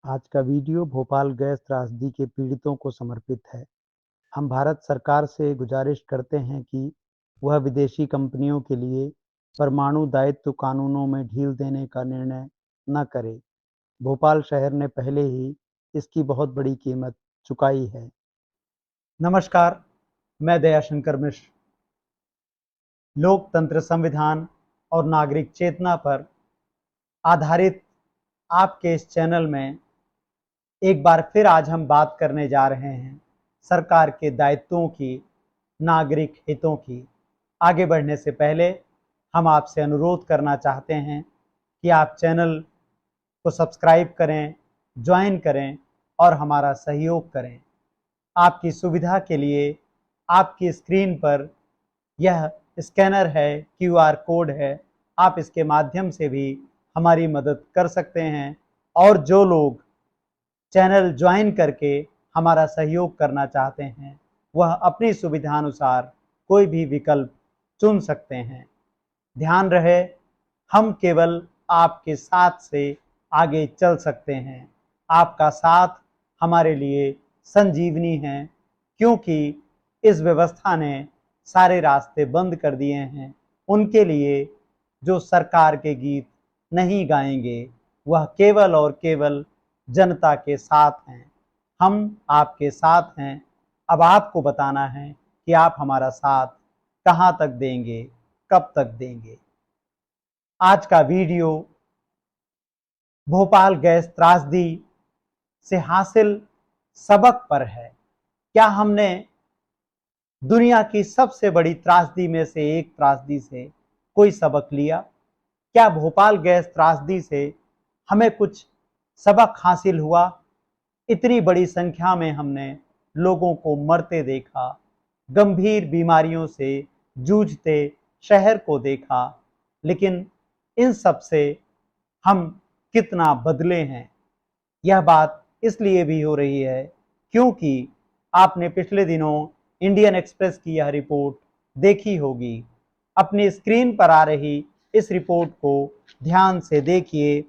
आज का video Bhopal gas त्रासदी के पीड़ितों को समर्पित है। हम भारत सरकार से गुजारिश करते हैं कि वह विदेशी कंपनियों के लिए परमाणु दायित्व कानूनों में ढील देने का निर्णय न करे। भोपाल शहर ने पहले ही इसकी बहुत बड़ी कीमत चुकाई है। नमस्कार, मैं दयाशंकर मिश्र। लोकतंत्र, संविधान और नागरिक चेतना पर आधारित आपके इस चैनल में एक बार फिर आज हम बात करने जा रहे हैं सरकार के दायित्वों की, नागरिक हितों की। आगे बढ़ने से पहले हम आपसे अनुरोध करना चाहते हैं कि आप चैनल को सब्सक्राइब करें, ज्वाइन करें और हमारा सहयोग करें। आपकी सुविधा के लिए आपकी स्क्रीन पर यह स्कैनर है, क्यूआर कोड है। आप इसके माध्यम से भी हमारी मदद कर सकते हैं और जो लोग चैनल ज्वाइन करके हमारा सहयोग करना चाहते हैं वह अपनी सुविधानुसार कोई भी विकल्प चुन सकते हैं। ध्यान रहे, हम केवल आपके साथ से आगे चल सकते हैं। आपका साथ हमारे लिए संजीवनी है, क्योंकि इस व्यवस्था ने सारे रास्ते बंद कर दिए हैं। उनके लिए जो सरकार के गीत नहीं गाएंगे वह केवल और केवल जनता के साथ हैं। हम आपके साथ हैं। अब आपको बताना है कि आप हमारा साथ कहां तक देंगे, कब तक देंगे। आज का वीडियो भोपाल गैस त्रासदी से हासिल सबक पर है। क्या हमने दुनिया की सबसे बड़ी त्रासदी में से एक त्रासदी से कोई सबक लिया? क्या भोपाल गैस त्रासदी से हमें कुछ सबक हासिल हुआ? इतनी बड़ी संख्या में हमने लोगों को मरते देखा, गंभीर बीमारियों से जूझते शहर को देखा, लेकिन इन सब से हम कितना बदले हैं। यह बात इसलिए भी हो रही है क्योंकि आपने पिछले दिनों इंडियन एक्सप्रेस की यह रिपोर्ट देखी होगी। अपनी स्क्रीन पर आ रही इस रिपोर्ट को ध्यान से देखिए।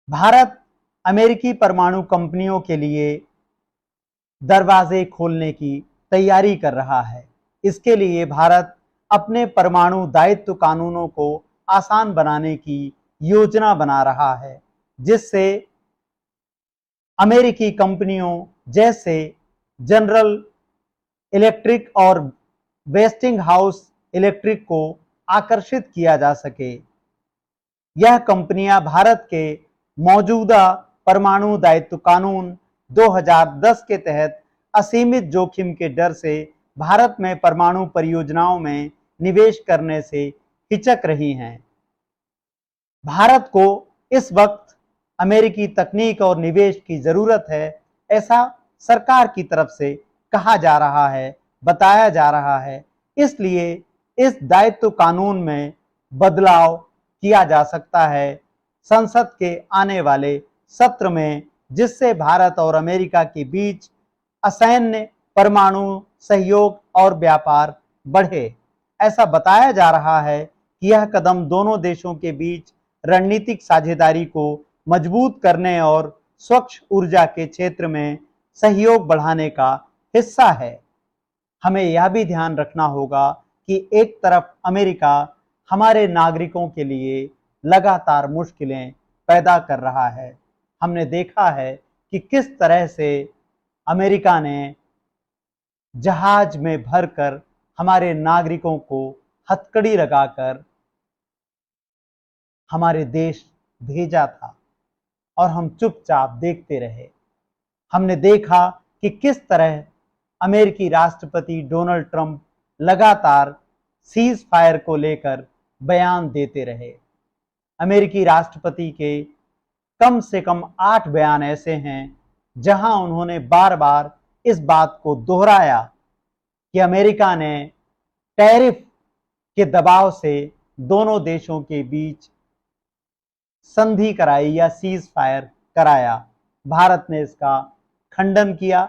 भारत अमेरिकी परमाणु कंपनियों के लिए दरवाजे खोलने की तैयारी कर रहा है। इसके लिए भारत अपने परमाणु दायित्व कानूनों को आसान बनाने की योजना बना रहा है, जिससे अमेरिकी कंपनियों जैसे जनरल इलेक्ट्रिक और वेस्टिंग हाउस इलेक्ट्रिक को आकर्षित किया जा सके। यह कंपनियां भारत के मौजूदा परमाणु दायित्व कानून 2010 के तहत असीमित जोखिम के डर से भारत में परमाणु परियोजनाओं में निवेश करने से हिचक रही हैं। भारत को इस वक्त अमेरिकी तकनीक और निवेश की जरूरत है, ऐसा सरकार की तरफ से कहा जा रहा है, बताया जा रहा है। इसलिए इस दायित्व कानून में बदलाव किया जा सकता है संसद के आने वाले सत्र में, जिससे भारत और अमेरिका के बीच असैन्य परमाणु सहयोग और व्यापार बढ़े। ऐसा बताया जा रहा है कि यह कदम दोनों देशों के बीच रणनीतिक साझेदारी को मजबूत करने और स्वच्छ ऊर्जा के क्षेत्र में सहयोग बढ़ाने का हिस्सा है। हमें यह भी ध्यान रखना होगा कि एक तरफ अमेरिका हमारे नागरिकों के लिए लगातार मुश्किलें पैदा कर रहा है। हमने देखा है कि किस तरह से अमेरिका ने जहाज में भरकर हमारे नागरिकों को हथकड़ी लगाकर हमारे देश भेजा था और हम चुपचाप देखते रहे। हमने देखा कि किस तरह अमेरिकी राष्ट्रपति डोनाल्ड ट्रंप लगातार सीज फायर को लेकर बयान देते रहे। अमेरिकी राष्ट्रपति के कम से कम 8 बयान ऐसे हैं जहां उन्होंने बार बार इस बात को दोहराया कि अमेरिका ने टैरिफ के दबाव से दोनों देशों के बीच संधि कराई या सीज फायर कराया। भारत ने इसका खंडन किया।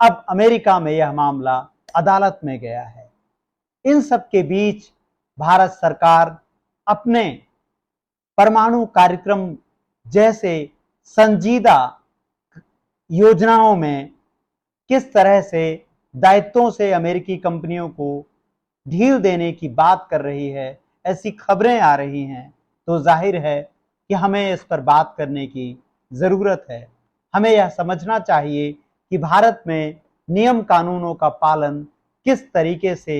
अब अमेरिका में यह मामला अदालत में गया है। इन सब के बीच भारत सरकार अपने परमाणु कार्यक्रम जैसे संजीदा योजनाओं में किस तरह से दायित्वों से अमेरिकी कंपनियों को ढील देने की बात कर रही है, ऐसी खबरें आ रही हैं, तो जाहिर है कि हमें इस पर बात करने की ज़रूरत है। हमें यह समझना चाहिए कि भारत में नियम कानूनों का पालन किस तरीके से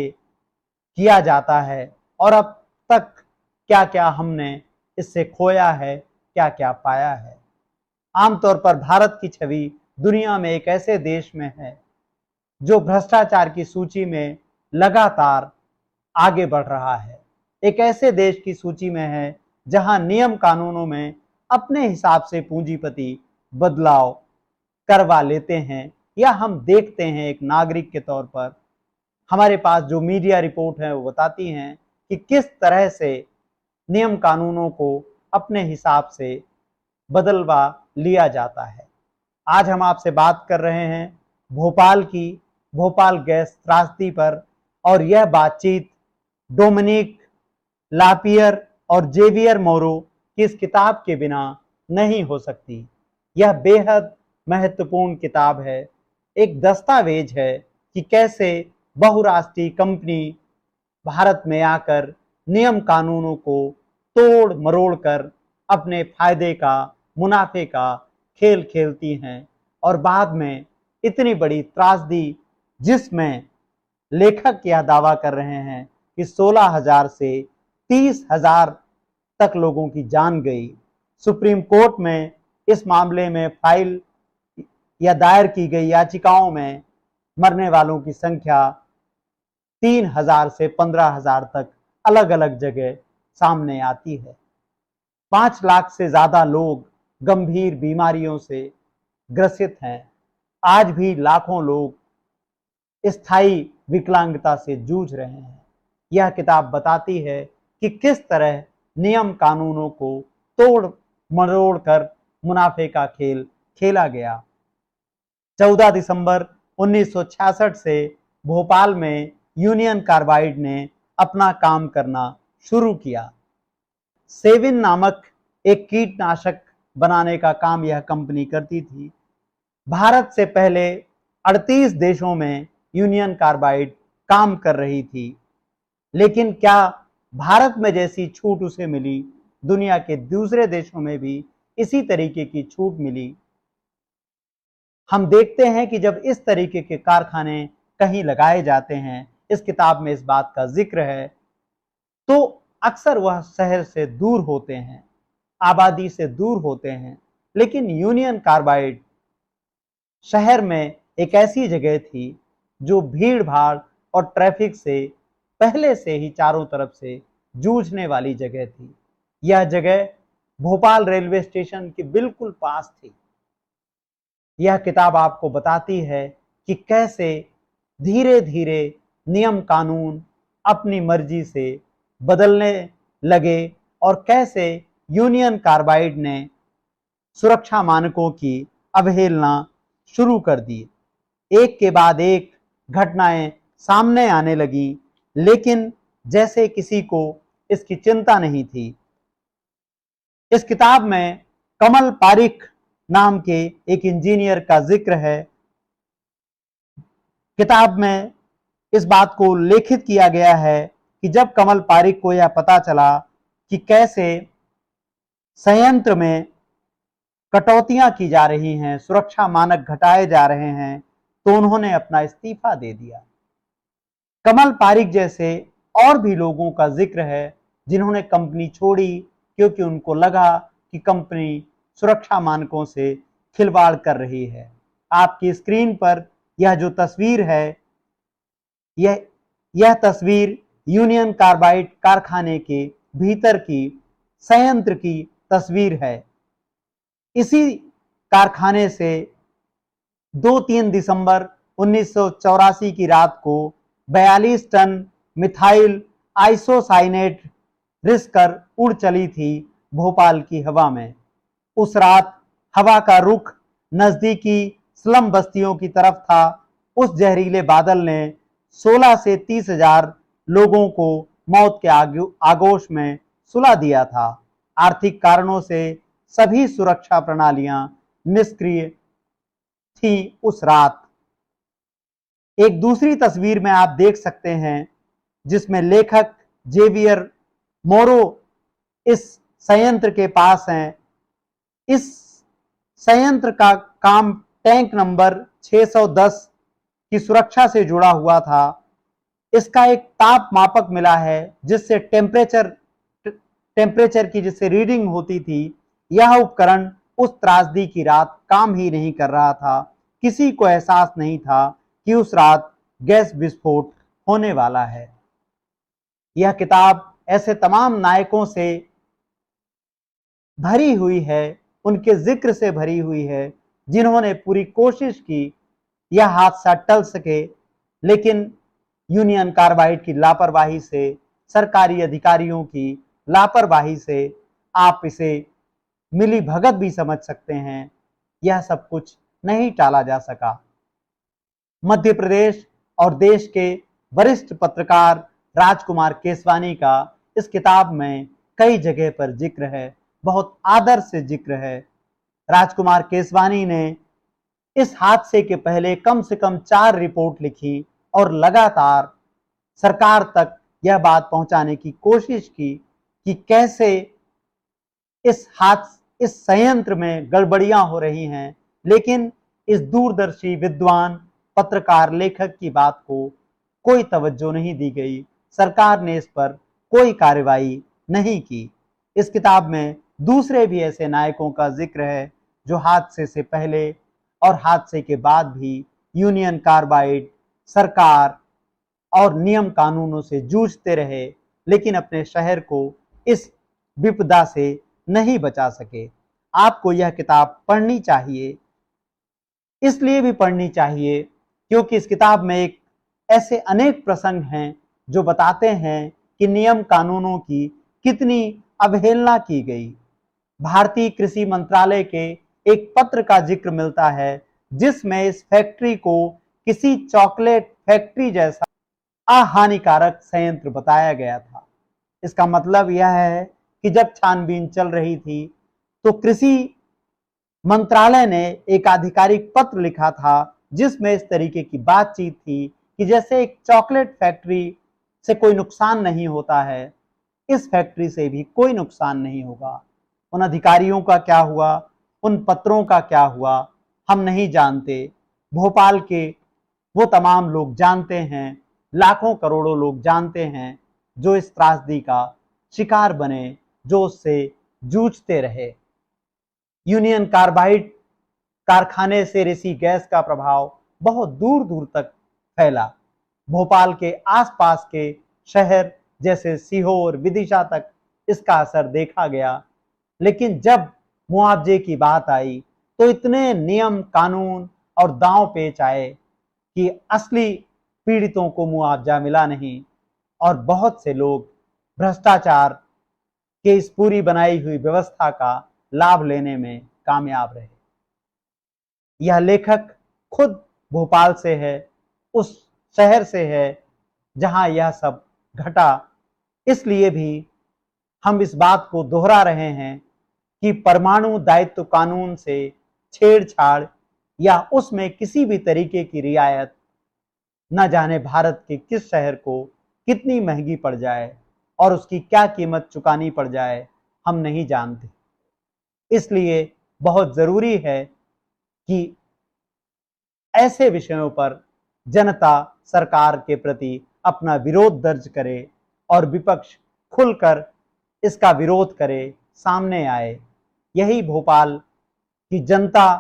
किया जाता है और अब तक क्या क्या हमने इससे खोया है, क्या क्या पाया है। आमतौर पर भारत की छवि दुनिया में एक ऐसे देश में है जो भ्रष्टाचार की सूची में लगातार आगे बढ़ रहा है, एक ऐसे देश की सूची में है जहां नियम कानूनों में अपने हिसाब से पूंजीपति बदलाव करवा लेते हैं, या हम देखते हैं एक नागरिक के तौर पर हमारे पास जो मीडिया रिपोर्ट है वो बताती हैं कि किस तरह से नियम कानूनों को अपने हिसाब से बदलवा लिया जाता है। आज हम आपसे बात कर रहे हैं भोपाल की, भोपाल गैस त्रासदी पर, और यह बातचीत डोमिनिक लापियर और जेवियर मोरो की इस किताब के बिना नहीं हो सकती। यह बेहद महत्वपूर्ण किताब है, एक दस्तावेज है कि कैसे बहुराष्ट्रीय कंपनी भारत में आकर नियम कानूनों को तोड़ मरोड़ कर अपने फायदे का, मुनाफे का खेल खेलती हैं, और बाद में इतनी बड़ी त्रासदी जिसमें लेखक यह दावा कर रहे हैं कि 16,000 से 30,000 तक लोगों की जान गई। सुप्रीम कोर्ट में इस मामले में फाइल या दायर की गई याचिकाओं में मरने वालों की संख्या 3,000 से 15,000 तक अलग अलग जगह सामने आती है। 5 लाख से ज्यादा लोग गंभीर बीमारियों से ग्रसित हैं। आज भी लाखों लोग स्थायी विकलांगता से जूझ रहे हैं। यह किताब बताती है कि किस तरह नियम कानूनों को तोड़ मरोड़ कर मुनाफे का खेल खेला गया। 14 दिसंबर 1966 से भोपाल में यूनियन कार्बाइड ने अपना काम करना शुरू किया। सेविन नामक एक कीटनाशक बनाने का काम यह कंपनी करती थी। भारत से पहले 38 देशों में यूनियन कार्बाइड काम कर रही थी, लेकिन क्या भारत में जैसी छूट उसे मिली, दुनिया के दूसरे देशों में भी इसी तरीके की छूट मिली? हम देखते हैं कि जब इस तरीके के कारखाने कहीं लगाए जाते हैं, इस किताब में इस बात का जिक्र है, तो अक्सर वह शहर से दूर होते हैं, आबादी से दूर होते हैं। लेकिन यूनियन कार्बाइड शहर में एक ऐसी जगह थी जो भीड़ भाड़ और ट्रैफिक से पहले से ही चारों तरफ से जूझने वाली जगह थी। यह जगह भोपाल रेलवे स्टेशन के बिल्कुल पास थी। यह किताब आपको बताती है कि कैसे धीरे धीरे नियम कानून अपनी मर्जी से बदलने लगे और कैसे यूनियन कार्बाइड ने सुरक्षा मानकों की अवहेलना शुरू कर दी। एक के बाद एक घटनाएं सामने आने लगी, लेकिन जैसे किसी को इसकी चिंता नहीं थी। इस किताब में कमल पारिख नाम के एक इंजीनियर का जिक्र है। किताब में इस बात को लिखित किया गया है कि जब कमल पारिख को यह पता चला कि कैसे संयंत्र में कटौतियां की जा रही हैं, सुरक्षा मानक घटाए जा रहे हैं, तो उन्होंने अपना इस्तीफा दे दिया। कमल पारिख जैसे और भी लोगों का जिक्र है जिन्होंने कंपनी छोड़ी क्योंकि उनको लगा कि कंपनी सुरक्षा मानकों से खिलवाड़ कर रही है। आपकी स्क्रीन पर यह जो तस्वीर है, यह तस्वीर यूनियन कार्बाइड कारखाने के भीतर की संयंत्र की तस्वीर है। इसी कारखाने से 2-3 दिसंबर 1984 की रात को 42 टन मिथाइल आइसोसाइनेट रिस कर उड़ चली थी भोपाल की हवा में। उस रात हवा का रुख नजदीकी स्लम बस्तियों की तरफ था। उस जहरीले बादल ने 16 से 30,000 लोगों को मौत के आगोश में सुला दिया था। आर्थिक कारणों से सभी सुरक्षा प्रणालियां निष्क्रिय थी उस रात। एक दूसरी तस्वीर में आप देख सकते हैं जिसमें लेखक जेवियर मोरो इस संयंत्र के पास हैं। इस संयंत्र का काम टैंक नंबर 610 की सुरक्षा से जुड़ा हुआ था। इसका एक ताप मापक मिला है जिससे टेम्परेचर की जिससे रीडिंग होती थी। यह उपकरण उस त्रासदी की रात काम ही नहीं कर रहा था। किसी को एहसास नहीं था कि उस रात गैस विस्फोट होने वाला है। यह किताब ऐसे तमाम नायकों से भरी हुई है, उनके जिक्र से भरी हुई है जिन्होंने पूरी कोशिश की यह हादसा टल सके, लेकिन यूनियन कार्बाइड की लापरवाही से, सरकारी अधिकारियों की लापरवाही से, आप इसे मिली भगत भी समझ सकते हैं, यह सब कुछ नहीं टाला जा सका। मध्य प्रदेश और देश के वरिष्ठ पत्रकार राजकुमार केसवानी का इस किताब में कई जगह पर जिक्र है, बहुत आदर से जिक्र है। राजकुमार केसवानी ने इस हादसे के पहले कम से कम 4 रिपोर्ट लिखी और लगातार सरकार तक यह बात पहुंचाने की कोशिश की कि कैसे इस संयंत्र में गड़बड़ियां हो रही हैं, लेकिन इस दूरदर्शी विद्वान पत्रकार लेखक की बात को कोई तवज्जो नहीं दी गई। सरकार ने इस पर कोई कार्रवाई नहीं की। इस किताब में दूसरे भी ऐसे नायकों का जिक्र है जो हादसे से पहले और हादसे के बाद भी यूनियन कार्बाइड, सरकार और नियम कानूनों से जूझते रहे, लेकिन अपने शहर को इस विपदा से नहीं बचा सके। आपको यह किताब पढ़नी चाहिए, इसलिए भी पढ़नी चाहिए क्योंकि इस किताब में एक ऐसे अनेक प्रसंग हैं जो बताते हैं कि नियम कानूनों की कितनी अवहेलना की गई। भारतीय कृषि मंत्रालय के एक पत्र का जिक्र मिलता है जिसमें इस फैक्ट्री को किसी चॉकलेट फैक्ट्री जैसा अहानिकारक संयंत्र बताया गया था। इसका मतलब यह है कि जब छानबीन चल रही थी तो कृषि मंत्रालय ने एक आधिकारिक पत्र लिखा था जिसमें इस तरीके की बातचीत थी कि जैसे एक चॉकलेट फैक्ट्री से कोई नुकसान नहीं होता है, इस फैक्ट्री से भी कोई नुकसान नहीं होगा। उन अधिकारियों का क्या हुआ, उन पत्रों का क्या हुआ, हम नहीं जानते। भोपाल के वो तमाम लोग जानते हैं, लाखों करोड़ों लोग जानते हैं जो इस त्रासदी का शिकार बने, जो उससे जूझते रहे। यूनियन कार्बाइड कारखाने से रिसी गैस का प्रभाव बहुत दूर दूर तक फैला। भोपाल के आसपास के शहर जैसे सीहोर, विदिशा तक इसका असर देखा गया। लेकिन जब मुआवजे की बात आई तो इतने नियम कानून और दांव पेच आए कि असली पीड़ितों को मुआवजा मिला नहीं और बहुत से लोग भ्रष्टाचार के इस पूरी बनाई हुई व्यवस्था का लाभ लेने में कामयाब रहे। यह लेखक खुद भोपाल से है, उस शहर से है जहां यह सब घटा। इसलिए भी हम इस बात को दोहरा रहे हैं कि परमाणु दायित्व कानून से छेड़छाड़ या उसमें किसी भी तरीके की रियायत न जाने भारत के किस शहर को कितनी महंगी पड़ जाए और उसकी क्या कीमत चुकानी पड़ जाए, हम नहीं जानते। इसलिए बहुत जरूरी है कि ऐसे विषयों पर जनता सरकार के प्रति अपना विरोध दर्ज करे और विपक्ष खुलकर इसका विरोध करे, सामने आए। यही भोपाल की जनता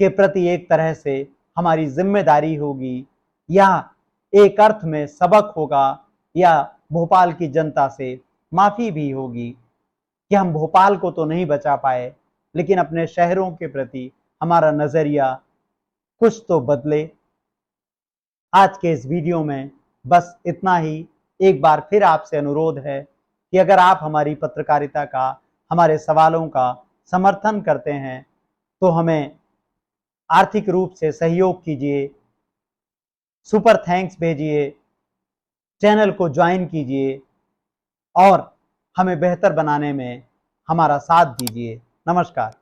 के प्रति एक तरह से हमारी जिम्मेदारी होगी, या एक अर्थ में सबक होगा, या भोपाल की जनता से माफी भी होगी कि हम भोपाल को तो नहीं बचा पाए, लेकिन अपने शहरों के प्रति हमारा नजरिया कुछ तो बदले। आज के इस वीडियो में बस इतना ही। एक बार फिर आपसे अनुरोध है कि अगर आप हमारी पत्रकारिता का, हमारे सवालों का समर्थन करते हैं तो हमें आर्थिक रूप से सहयोग कीजिए, सुपर थैंक्स भेजिए, चैनल को ज्वाइन कीजिए और हमें बेहतर बनाने में हमारा साथ दीजिए। नमस्कार।